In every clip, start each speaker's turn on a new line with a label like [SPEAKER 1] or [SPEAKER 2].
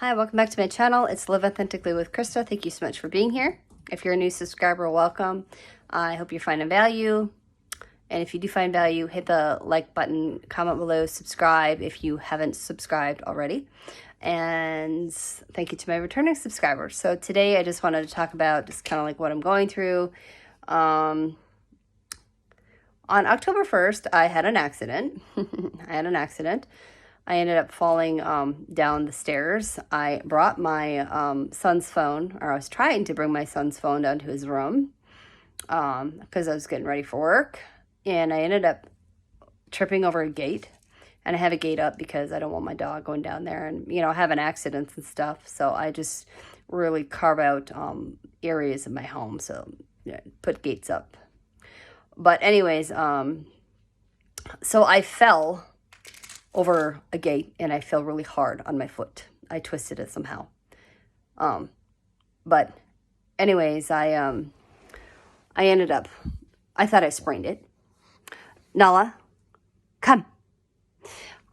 [SPEAKER 1] Hi, welcome back to my channel. It's Live Authentically with Krista. Thank you so much for being here. If you're a new subscriber, welcome. I hope you're finding value. And if you do find value, hit the like button, comment below, subscribe if you haven't subscribed already. And thank you to my returning subscribers. So today I just wanted to talk about just kind of like what I'm going through. On October 1st, I had an accident. I ended up falling down the stairs. I brought my son's phone, or I was trying to bring my son's phone down to his room because I was getting ready for work. And I ended up tripping over a gate. And I have a gate up because I don't want my dog going down there and, you know, having accidents and stuff. So I just really carve out areas of my home. So yeah, put gates up. But anyways, so I fell over a gate and I fell really hard on my foot. I twisted it somehow. But anyways, I thought I sprained it. Nala, come.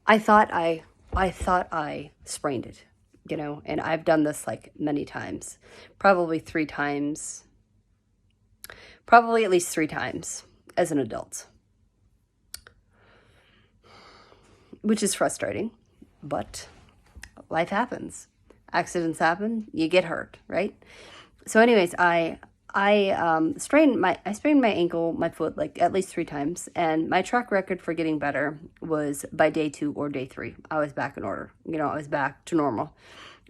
[SPEAKER 1] I thought I sprained it, you know, and I've done this like many times, probably at least 3 times as an adult. Which is frustrating, but life happens. Accidents happen. You get hurt, right? So, anyways, I sprained my ankle, my foot, like at least 3 times, and my track record for getting better was by day 2 or day 3. I was back in order. You know, I was back to normal.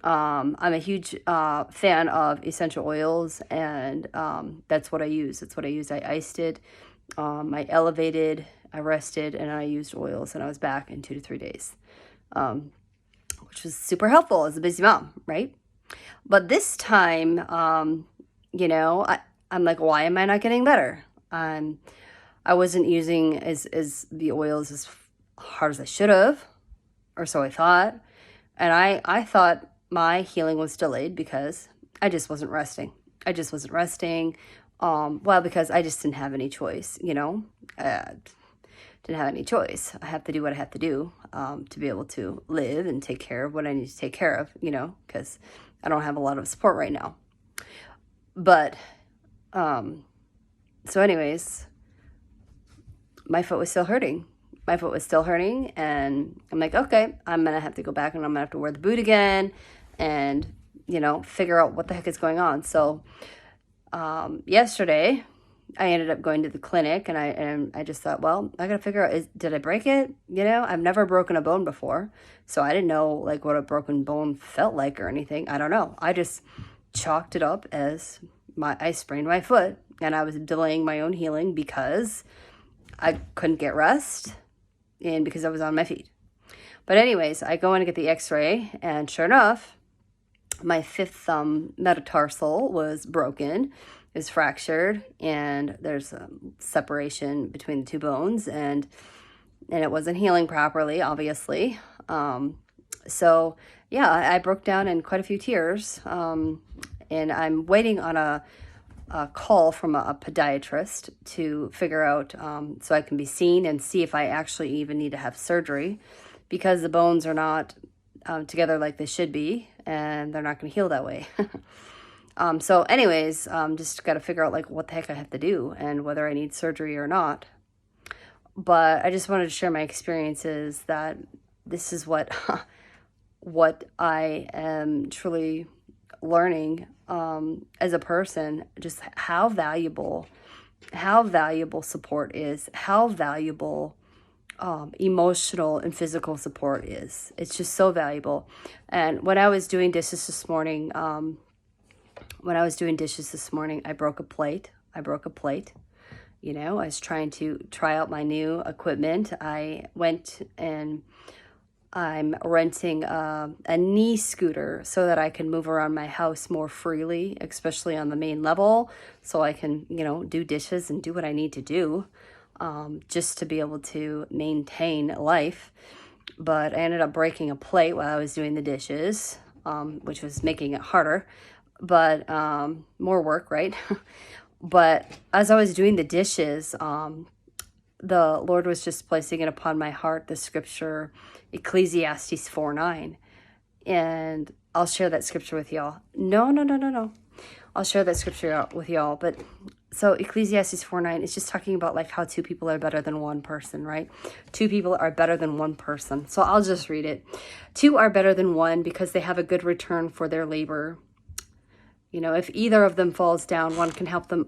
[SPEAKER 1] I'm a huge fan of essential oils, and that's what I use. I iced it. I elevated. I rested, and I used oils, and I was back in 2 to 3 days, which was super helpful as a busy mom, right? But this time, you know, I'm like, why am I not getting better? I wasn't using the oils as hard as I should have, or so I thought, and I thought my healing was delayed because I just wasn't resting. Well, because I just didn't have any choice, you know. Didn't have any choice. I have to do what I have to do to be able to live and take care of what I need to take care of, you know, because I don't have a lot of support right now. But, so anyways, my foot was still hurting. And I'm like, okay, I'm going to have to go back and I'm going to have to wear the boot again and, you know, figure out what the heck is going on. So, yesterday, I ended up going to the clinic, and I just thought, well, I gotta figure out, did I break it? You know, I've never broken a bone before, so I didn't know like what a broken bone felt like or anything. I don't know. I just chalked it up as I sprained my foot, and I was delaying my own healing because I couldn't get rest, and because I was on my feet. But anyways, I go in to get the X-ray, and sure enough, my 5th metatarsal was broken. Is fractured, and there's a separation between the 2 bones, and it wasn't healing properly, obviously. So yeah, I broke down in quite a few tears, and I'm waiting on a call from a podiatrist to figure out so I can be seen and see if I actually even need to have surgery, because the bones are not together like they should be, and they're not going to heal that way. So anyways, just got to figure out like what the heck I have to do and whether I need surgery or not. But I just wanted to share my experiences, that this is what I am truly learning as a person, just how valuable support is, how valuable emotional and physical support is. It's just so valuable. And when I was doing dishes this morning, I broke a plate. You know, I was trying to try out my new equipment. I went and I'm renting a knee scooter so that I can move around my house more freely, especially on the main level, so I can, you know, do dishes and do what I need to do, just to be able to maintain life. But I ended up breaking a plate while I was doing the dishes, which was making it harder. But more work, right? But as I was doing the dishes, the Lord was just placing it upon my heart, the scripture, Ecclesiastes 4:9. and I'll share that scripture with y'all. No. I'll share that scripture with y'all. But so Ecclesiastes 4:9 is just talking about like how two people are better than one person, right? Two people are better than one person. So I'll just read it. Two are better than one because they have a good return for their labor. You know, if either of them falls down, one can help them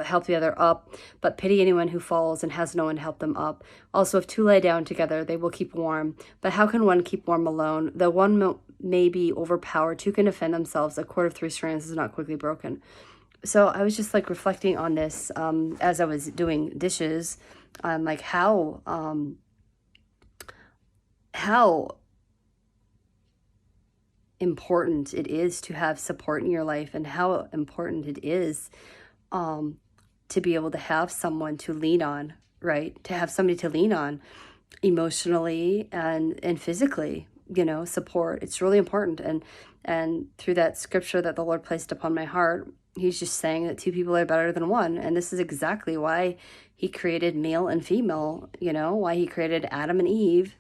[SPEAKER 1] help the other up, but pity anyone who falls and has no one to help them up. Also, if two lie down together, they will keep warm. But how can one keep warm alone? Though one may be overpowered, two can defend themselves. A cord of three strands is not quickly broken. So I was just like reflecting on this as I was doing dishes, like how important it is to have support in your life, and how important it is to be able to have someone to lean on, right? To have somebody to lean on emotionally and physically, you know, support. It's really important. And through that scripture that the Lord placed upon my heart, he's just saying that two people are better than one. And this is exactly why he created male and female, you know, why he created Adam and Eve,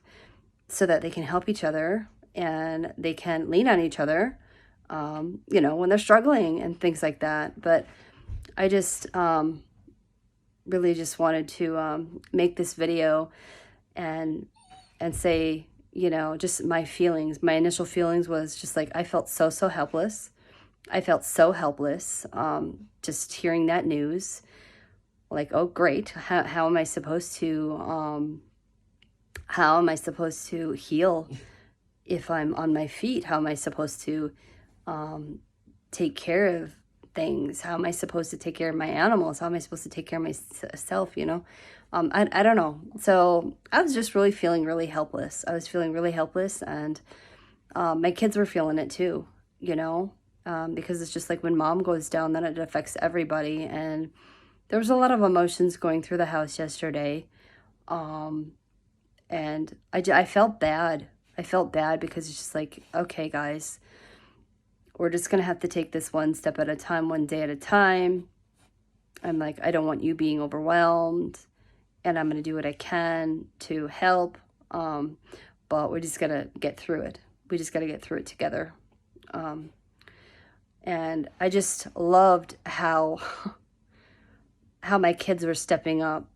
[SPEAKER 1] so that they can help each other and they can lean on each other, you know, when they're struggling and things like that. But I just really just wanted to make this video and say, you know, just my feelings. My initial feelings was just like, I felt so helpless. I felt so helpless just hearing that news. Like, oh, great. How am I supposed to heal if I'm on my feet? How am I supposed to take care of things? How am I supposed to take care of my animals? How am I supposed to take care of myself, you know? I don't know. So I was just really feeling really helpless. I was feeling really helpless, and my kids were feeling it too, you know, because it's just like when mom goes down, then it affects everybody. And there was a lot of emotions going through the house yesterday. And I felt bad. I felt bad because it's just like, okay, guys, we're just going to have to take this one step at a time, one day at a time. I'm like, I don't want you being overwhelmed, and I'm going to do what I can to help. But we're just going to get through it. We just got to get through it together. And I just loved how my kids were stepping up.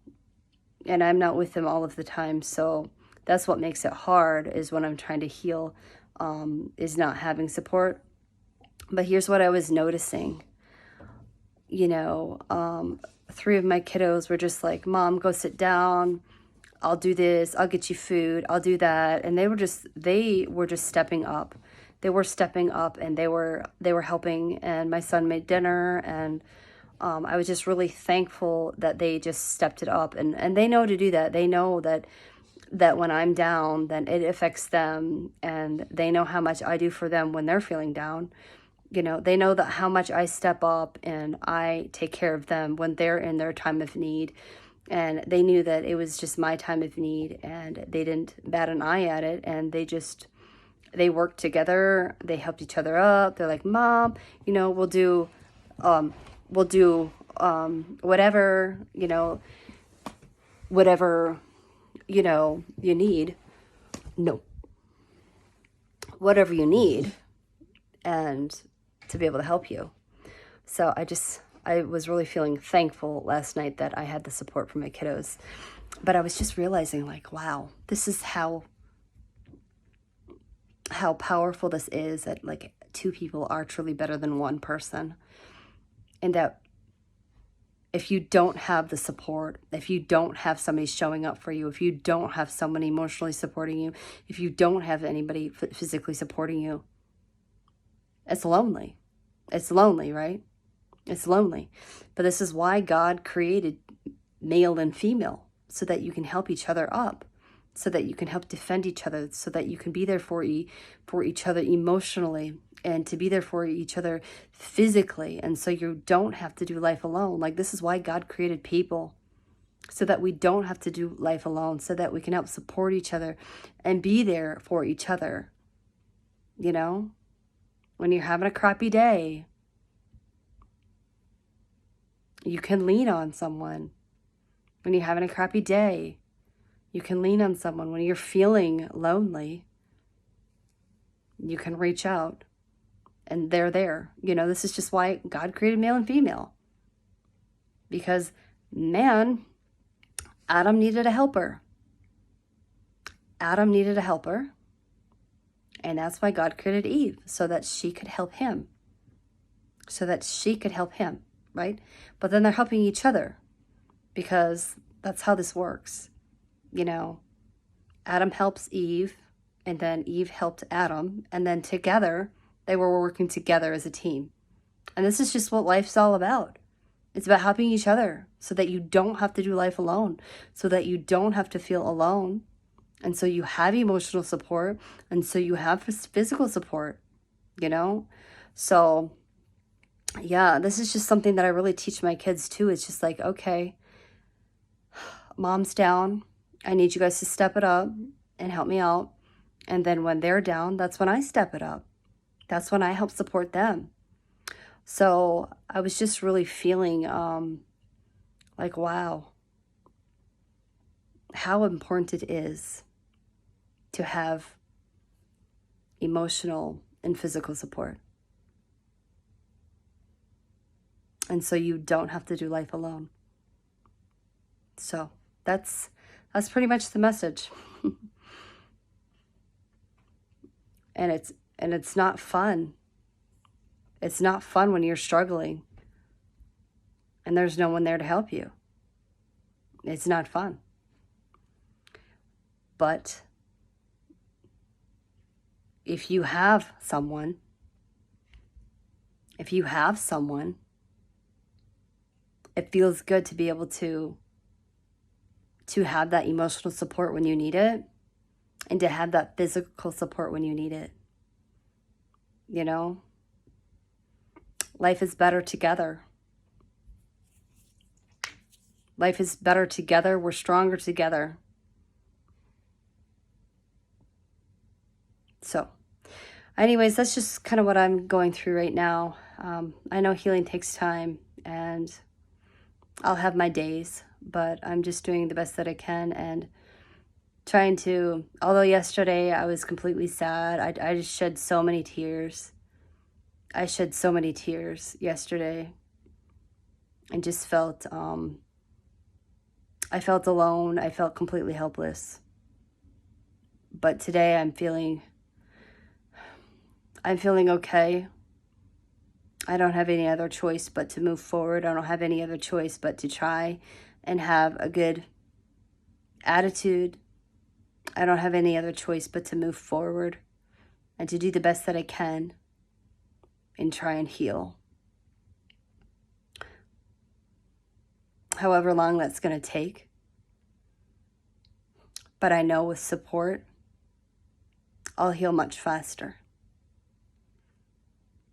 [SPEAKER 1] And I'm not with them all of the time, so that's what makes it hard, is when I'm trying to heal, is not having support. But here's what I was noticing. You know, 3 of my kiddos were just like, Mom, go sit down. I'll do this. I'll get you food. I'll do that. And they were just stepping up. They were stepping up, and they were helping. And my son made dinner, and I was just really thankful that they just stepped it up, and they know to do that. They know that when I'm down, then it affects them, and they know how much I do for them when they're feeling down. You know, they know that how much I step up and I take care of them when they're in their time of need. And they knew that it was just my time of need, and they didn't bat an eye at it, and they worked together. They helped each other up. They're like, Mom, you know, we'll do whatever, you know, you need. No. Whatever you need, and to be able to help you. So I was really feeling thankful last night that I had the support from my kiddos. But I was just realizing, like, wow, this is how powerful this is, that like 2 people are truly better than one person. And that if you don't have the support, if you don't have somebody showing up for you, if you don't have someone emotionally supporting you, if you don't have anybody physically supporting you, it's lonely. It's lonely, right? It's lonely. But this is why God created male and female, so that you can help each other up, so that you can help defend each other, so that you can be there for each other emotionally, and to be there for each other physically. And so you don't have to do life alone. Like, this is why God created people, so that we don't have to do life alone, so that we can help support each other and be there for each other. You know, when you're having a crappy day, you can lean on someone. When you're having a crappy day, you can lean on someone. When you're feeling lonely, you can reach out and they're there. You know, this is just why God created male and female. Because man, Adam needed a helper. Adam needed a helper. And that's why God created Eve, so that she could help him. So that she could help him, right? But then they're helping each other, because that's how this works. You know, Adam helps Eve, and then Eve helped Adam, and then together they were working together as a team. And this is just what life's all about. It's about helping each other so that you don't have to do life alone, so that you don't have to feel alone. And so you have emotional support, and so you have physical support, you know? So yeah, this is just something that I really teach my kids too. It's just like, okay, mom's down. I need you guys to step it up and help me out. And then when they're down, that's when I step it up. That's when I help support them. So I was just really feeling like, wow, how important it is to have emotional and physical support. And so you don't have to do life alone. So that's pretty much the message. And it's not fun. It's not fun when you're struggling and there's no one there to help you. It's not fun. But if you have someone, it feels good to be able to have that emotional support when you need it, and to have that physical support when you need it. You know, life is better together. Life is better together. We're stronger together. So anyways, that's just kind of what I'm going through right now. I know healing takes time, and I'll have my days, but I'm just doing the best that I can, and trying to, although yesterday I was completely sad, I just shed so many tears. I shed so many tears yesterday, and just felt, I felt alone. I felt completely helpless. But today I'm feeling okay. I don't have any other choice but to move forward. I don't have any other choice but to try and have a good attitude. I don't have any other choice but to move forward and to do the best that I can and try and heal. However long that's going to take. But I know with support, I'll heal much faster.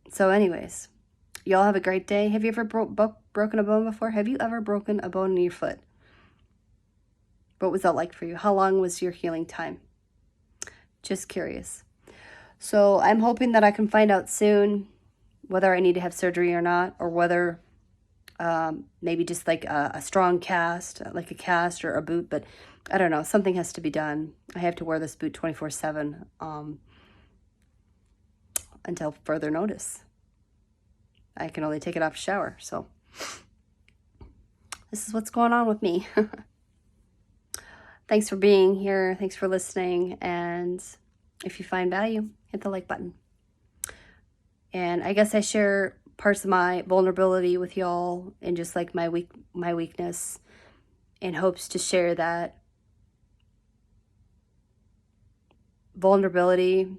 [SPEAKER 1] So anyways, y'all have a great day. Have you ever broken a bone before? Have you ever broken a bone in your foot? What was that like for you? How long was your healing time? Just curious. So I'm hoping that I can find out soon whether I need to have surgery or not, or whether maybe just like a strong cast, like a cast or a boot, but I don't know. Something has to be done. I have to wear this boot 24/7 until further notice. I can only take it off a shower, so this is what's going on with me. Thanks for being here. Thanks for listening. And if you find value, hit the like button. And I guess I share parts of my vulnerability with y'all, and just like my weakness, in hopes to share that vulnerability,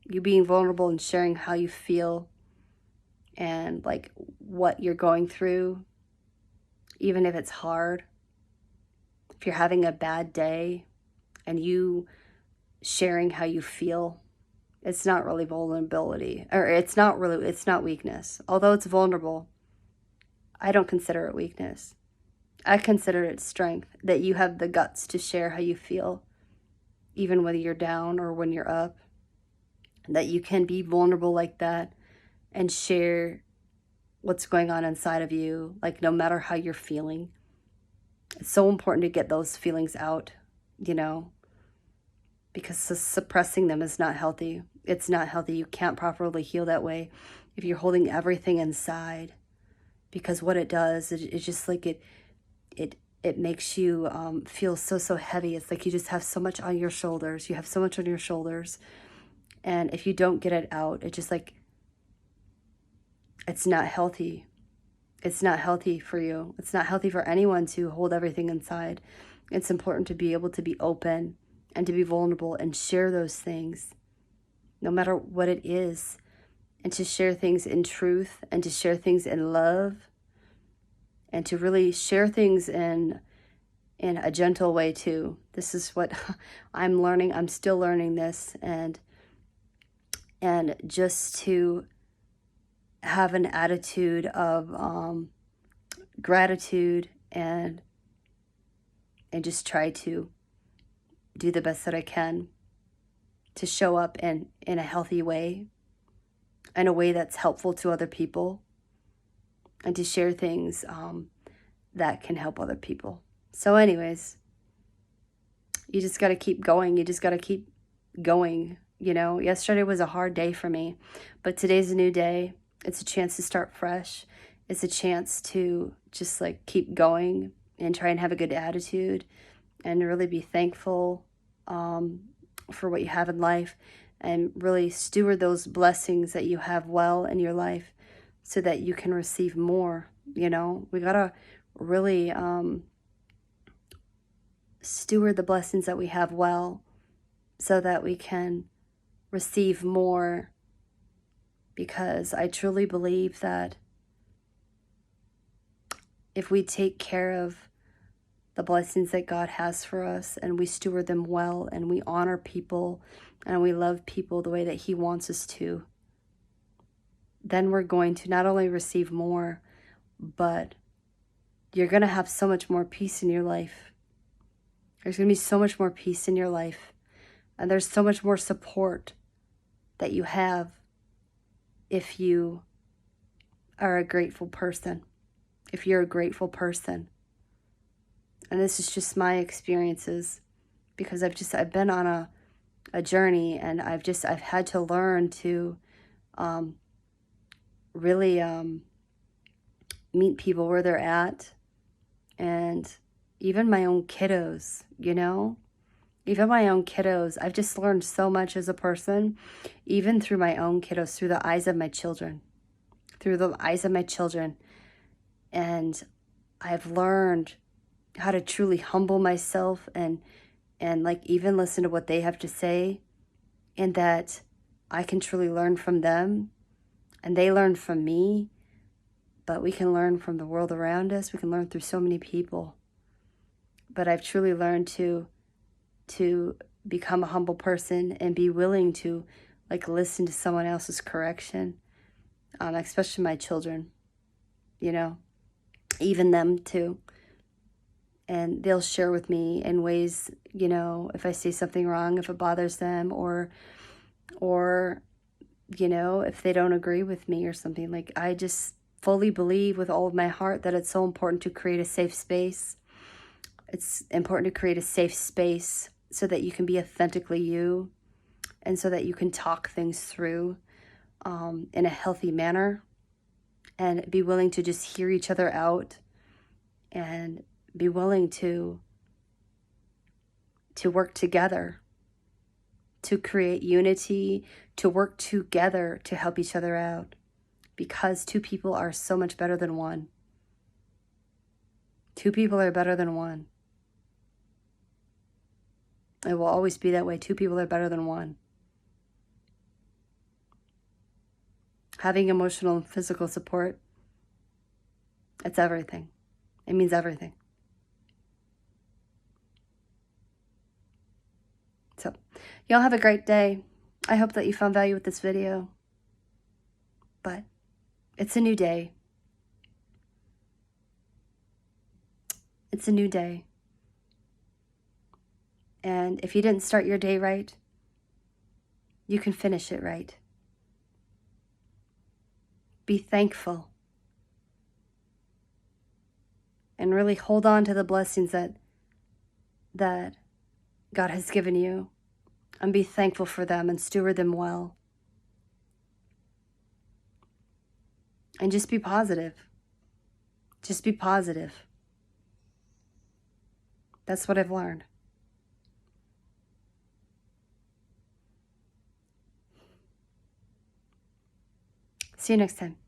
[SPEAKER 1] you being vulnerable and sharing how you feel and like what you're going through, even if it's hard. If you're having a bad day and you sharing how you feel, it's not really vulnerability, or it's not weakness. Although it's vulnerable, I don't consider it weakness. I consider it strength, that you have the guts to share how you feel, even whether you're down or when you're up, that you can be vulnerable like that and share what's going on inside of you, like no matter how you're feeling. It's so important to get those feelings out, you know, because suppressing them is not healthy. It's not healthy. You can't properly heal that way if you're holding everything inside, because what it does is it's just like it makes you feel so heavy. It's like you just have so much on your shoulders. You have so much on your shoulders. And if you don't get it out, it just like, it's not healthy. It's not healthy for you. It's not healthy for anyone to hold everything inside. It's important to be able to be open and to be vulnerable and share those things, no matter what it is, and to share things in truth and to share things in love and to really share things in a gentle way too. This is what I'm learning. I'm still learning this, and just to have an attitude of gratitude and just try to do the best that I can to show up in a healthy way, in a way that's helpful to other people, and to share things that can help other people. So anyways, you just got to keep going. You just got to keep going. You know, yesterday was a hard day for me, but today's a new day. It's a chance to start fresh. It's a chance to just like keep going and try and have a good attitude and really be thankful for what you have in life, and really steward those blessings that you have well in your life so that you can receive more. You know, we got to really steward the blessings that we have well so that we can receive more, because I truly believe that if we take care of the blessings that God has for us and we steward them well and we honor people and we love people the way that He wants us to, then we're going to not only receive more, but you're going to have so much more peace in your life. There's going to be so much more peace in your life, and there's so much more support that you have if you are a grateful person, if you're a grateful person. And this is just my experiences, because I've been on a journey, and I've had to learn to really meet people where they're at, and even my own kiddos, you know? Even my own kiddos. I've just learned so much as a person, even through my own kiddos, through the eyes of my children. Through the eyes of my children. And I've learned how to truly humble myself and like even listen to what they have to say, and that I can truly learn from them and they learn from me. But we can learn from the world around us. We can learn through so many people. But I've truly learned to become a humble person and be willing to like listen to someone else's correction, especially my children, you know, even them too. And they'll share with me in ways, you know, if I say something wrong, if it bothers them, or you know, if they don't agree with me or something. Like, I just fully believe with all of my heart that it's so important to create a safe space. It's important to create a safe space so that you can be authentically you, and so that you can talk things through in a healthy manner, and be willing to just hear each other out, and be willing to work together, to create unity, to work together to help each other out, because two people are so much better than one. Two people are better than one. It will always be that way. Two people are better than one. Having emotional and physical support, it's everything. It means everything. So, y'all have a great day. I hope that you found value with this video. But it's a new day. It's a new day. And if you didn't start your day right, you can finish it right. Be thankful. And really hold on to the blessings that God has given you. and be thankful for them and steward them well. And just be positive. Just be positive. That's what I've learned. See you next time.